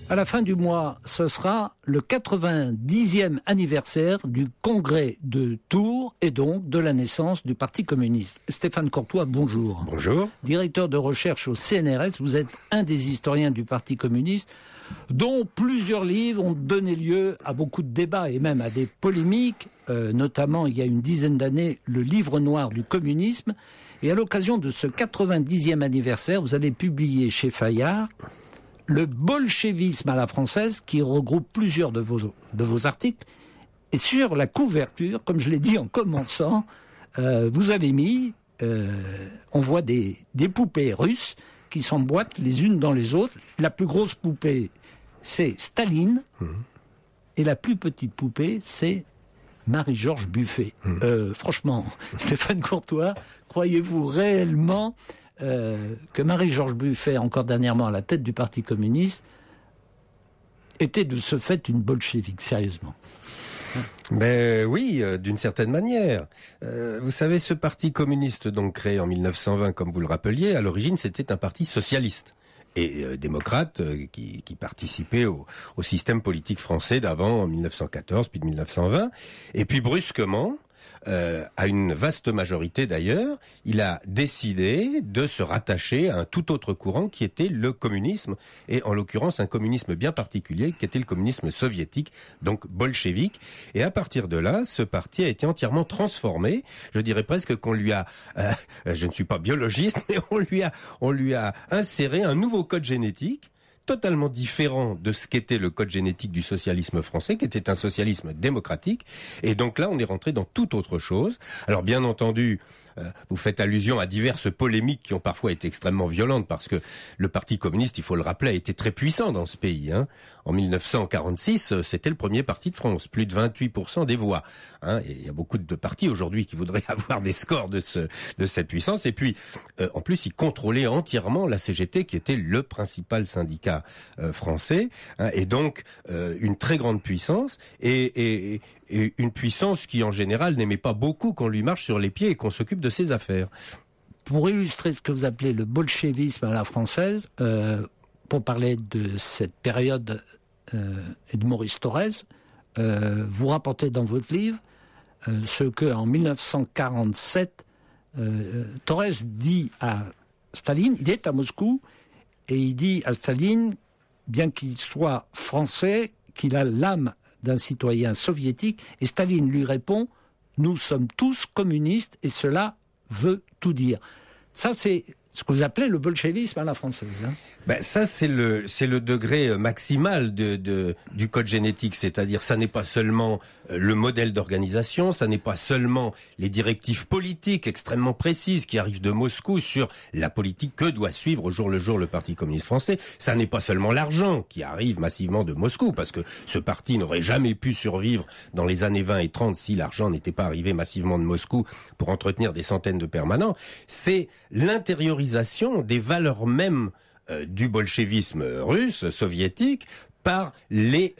À la fin du mois, ce sera le 90e anniversaire du congrès de Tours et donc de la naissance du Parti communiste. Stéphane Courtois, bonjour. Bonjour. Directeur de recherche au CNRS, vous êtes un des historiens du Parti communiste, dont plusieurs livres ont donné lieu à beaucoup de débats et même à des polémiques, notamment il y a une dizaine d'années, le livre noir du communisme. Et à l'occasion de ce 90e anniversaire, vous avez publié chez Fayard le bolchevisme à la française, qui regroupe plusieurs de vos articles. Et sur la couverture, comme je l'ai dit en commençant, vous avez mis, on voit des poupées russes qui s'emboîtent les unes dans les autres. La plus grosse poupée, c'est Staline, et la plus petite poupée, c'est Marie-Georges Buffet. Franchement, Stéphane Courtois, croyez-vous réellement que Marie-Georges Buffet, encore dernièrement à la tête du Parti communiste, était de ce fait une bolchevique, sérieusement? Ben oui, d'une certaine manière. Vous savez, ce Parti communiste, donc créé en 1920, comme vous le rappeliez, à l'origine, c'était un parti socialiste et démocrate qui participait au système politique français d'avant, en 1914, puis de 1920. Et puis brusquement, à une vaste majorité d'ailleurs, il a décidé de se rattacher à un tout autre courant qui était le communisme, et en l'occurrence un communisme bien particulier qui était le communisme soviétique, donc bolchevique. Et à partir de là, ce parti a été entièrement transformé. Je dirais presque qu'on lui a, je ne suis pas biologiste, mais on lui a inséré un nouveau code génétique, totalement différent de ce qu'était le code génétique du socialisme français, qui était un socialisme démocratique. Et donc là, on est rentré dans toute autre chose. Alors bien entendu, vous faites allusion à diverses polémiques qui ont parfois été extrêmement violentes, parce que le Parti communiste, il faut le rappeler, a été très puissant dans ce pays. En 1946, c'était le premier parti de France, plus de 28% des voix. Et il y a beaucoup de partis aujourd'hui qui voudraient avoir des scores de cette puissance. Et puis, en plus, il contrôlait entièrement la CGT, qui était le principal syndicat français. Et donc, une très grande puissance. Et une puissance qui, en général, n'aimait pas beaucoup qu'on lui marche sur les pieds et qu'on s'occupe de ses affaires. Pour illustrer ce que vous appelez le bolchevisme à la française, pour parler de cette période et de Maurice Thorez, vous rapportez dans votre livre ce que, en 1947, Thorez dit à Staline, il est à Moscou, et il dit à Staline, bien qu'il soit français, qu'il a l'âme d'un citoyen soviétique, et Staline lui répond « Nous sommes tous communistes et cela veut tout dire ». Ça, c'est ce que vous appelez le bolchevisme à la française. Ben ça, c'est le degré maximal du code génétique, c'est-à-dire ça n'est pas seulement le modèle d'organisation, ça n'est pas seulement les directives politiques extrêmement précises qui arrivent de Moscou sur la politique que doit suivre au jour le jour le Parti communiste français, ça n'est pas seulement l'argent qui arrive massivement de Moscou, parce que ce parti n'aurait jamais pu survivre dans les années 20 et 30 si l'argent n'était pas arrivé massivement de Moscou pour entretenir des centaines de permanents. C'est l'intériorisation des valeurs mêmes du bolchevisme russe, soviétique, par les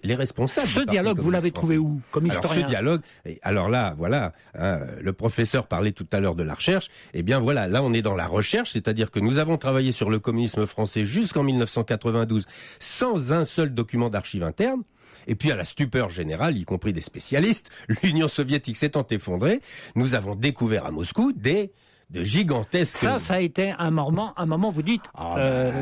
responsables. Ce dialogue, vous l'avez trouvé où, comme historien? Alors ce dialogue, alors là, voilà, le professeur parlait tout à l'heure de la recherche, eh bien voilà, là on est dans la recherche, c'est-à-dire que nous avons travaillé sur le communisme français jusqu'en 1992 sans un seul document d'archives interne. Et puis à la stupeur générale, y compris des spécialistes, l'Union soviétique s'étant effondrée, nous avons découvert à Moscou de gigantesques... Ça a été un moment, vous dites,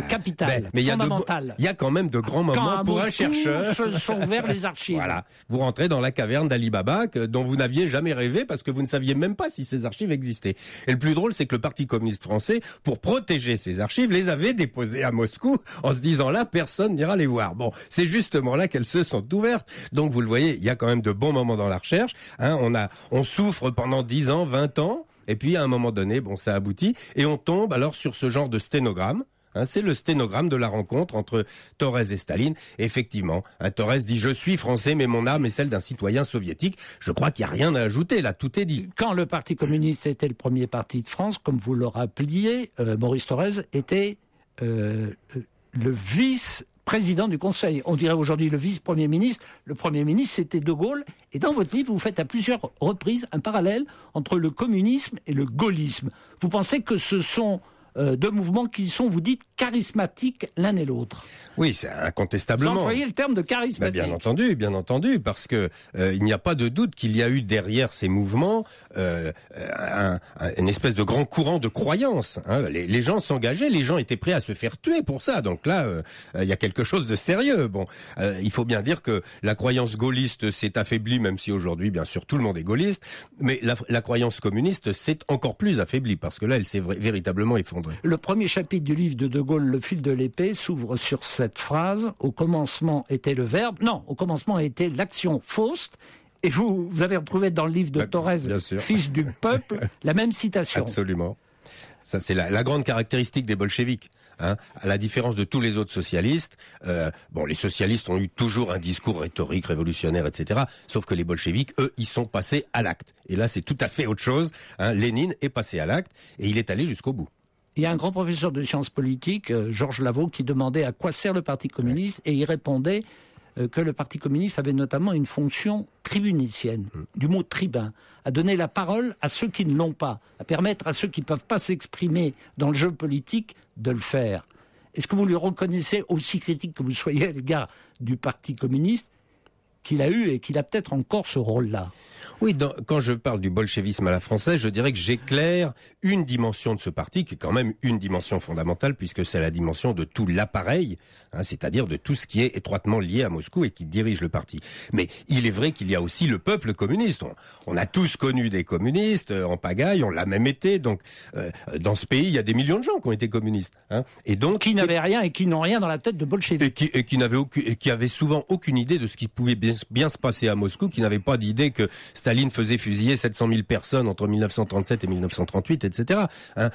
capital, mais fondamental. Il y a quand même de grands moments pour un chercheur. Se sont ouverts les archives. Voilà. Vous rentrez dans la caverne d'Ali Baba, dont vous n'aviez jamais rêvé parce que vous ne saviez même pas si ces archives existaient. Et le plus drôle, c'est que le Parti communiste français, pour protéger ces archives, les avait déposées à Moscou en se disant là, personne n'ira les voir. Bon, c'est justement là qu'elles se sont ouvertes. Donc vous le voyez, il y a quand même de bons moments dans la recherche. On souffre pendant 10 ans, 20 ans. Et puis, à un moment donné, ça aboutit. Et on tombe alors sur ce genre de sténogramme. C'est le sténogramme de la rencontre entre Thorez et Staline. Et effectivement, Thorez dit « Je suis français, mais mon âme est celle d'un citoyen soviétique ». Je crois qu'il n'y a rien à ajouter, là, tout est dit. Quand le Parti communiste était le premier parti de France, comme vous le rappeliez, Maurice Thorez était le vice-président du Conseil. On dirait aujourd'hui le vice-premier ministre. Le premier ministre, c'était De Gaulle. Et dans votre livre, vous faites à plusieurs reprises un parallèle entre le communisme et le gaullisme. Vous pensez que ce sont deux mouvements qui sont, vous dites, charismatiques l'un et l'autre. Oui, c'est incontestablement. Vous employez le terme de charismatique. Bien entendu, parce que il n'y a pas de doute qu'il y a eu derrière ces mouvements une espèce de grand courant de croyance. Hein. Les gens s'engageaient, les gens étaient prêts à se faire tuer pour ça. Donc là, il y a quelque chose de sérieux. Bon, il faut bien dire que la croyance gaulliste s'est affaiblie, même si aujourd'hui, bien sûr, tout le monde est gaulliste. Mais la croyance communiste s'est encore plus affaiblie, parce que là, elle s'est véritablement effondrée. Le premier chapitre du livre de Gaulle, Le fil de l'épée, s'ouvre sur cette phrase: au commencement était le verbe, non, au commencement était l'action Faust. Et vous avez retrouvé dans le livre de Thorez, Fils du peuple, la même citation. Absolument. Ça, c'est la grande caractéristique des bolcheviks. Hein, à la différence de tous les autres socialistes, les socialistes ont eu toujours un discours rhétorique, révolutionnaire, etc. Sauf que les bolcheviks, eux, ils sont passés à l'acte. Et là, c'est tout à fait autre chose. Hein. Lénine est passé à l'acte et il est allé jusqu'au bout. Il y a un grand professeur de sciences politiques, Georges Lavaux, qui demandait à quoi sert le Parti communiste, et il répondait que le Parti communiste avait notamment une fonction tribunicienne, du mot tribun, à donner la parole à ceux qui ne l'ont pas, à permettre à ceux qui ne peuvent pas s'exprimer dans le jeu politique de le faire. Est-ce que vous lui reconnaissez, aussi critique que vous soyez à l'égard du Parti communiste, qu'il a eu et qu'il a peut-être encore ce rôle-là? Oui, quand je parle du bolchevisme à la française, je dirais que j'éclaire une dimension de ce parti qui est quand même une dimension fondamentale, puisque c'est la dimension de tout l'appareil, hein, c'est-à-dire de tout ce qui est étroitement lié à Moscou et qui dirige le parti. Mais il est vrai qu'il y a aussi le peuple communiste. On a tous connu des communistes en pagaille, on l'a même été. Donc, dans ce pays, il y a des millions de gens qui ont été communistes. Hein, et donc qui n'avaient rien et qui n'ont rien dans la tête de bolcheviques. Et qui avaient souvent aucune idée de ce qui pouvait bien se passer à Moscou, qui n'avaient pas d'idée que Staline faisait fusiller 700 000 personnes entre 1937 et 1938, etc. Hein,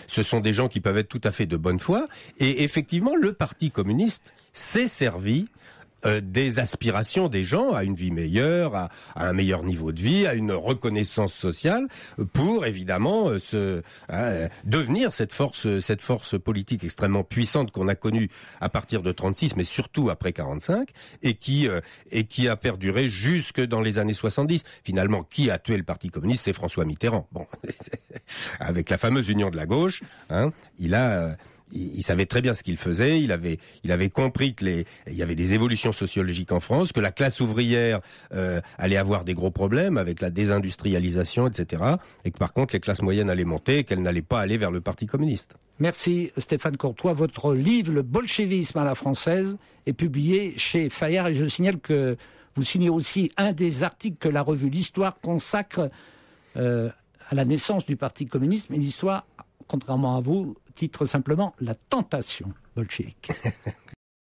ce sont des gens qui peuvent être tout à fait de bonne foi. Et effectivement, le Parti communiste s'est servi des aspirations des gens à une vie meilleure, à un meilleur niveau de vie, à une reconnaissance sociale, pour évidemment devenir cette force politique extrêmement puissante qu'on a connue à partir de 36, mais surtout après 45, et qui a perduré jusque dans les années 70. Finalement, qui a tué le Parti communiste? C'est François Mitterrand. Bon, avec la fameuse union de la gauche, hein, il savait très bien ce qu'il faisait. Il avait compris que il y avait des évolutions sociologiques en France, que la classe ouvrière allait avoir des gros problèmes avec la désindustrialisation, etc. Et que par contre les classes moyennes allaient monter et qu'elles n'allaient pas aller vers le Parti communiste. Merci Stéphane Courtois. Votre livre, Le bolchevisme à la française, est publié chez Fayard, et je signale que vous signez aussi un des articles que la revue L'Histoire consacre à la naissance du Parti communiste, mais l'Histoire, contrairement à vous, titre simplement La tentation bolchevique.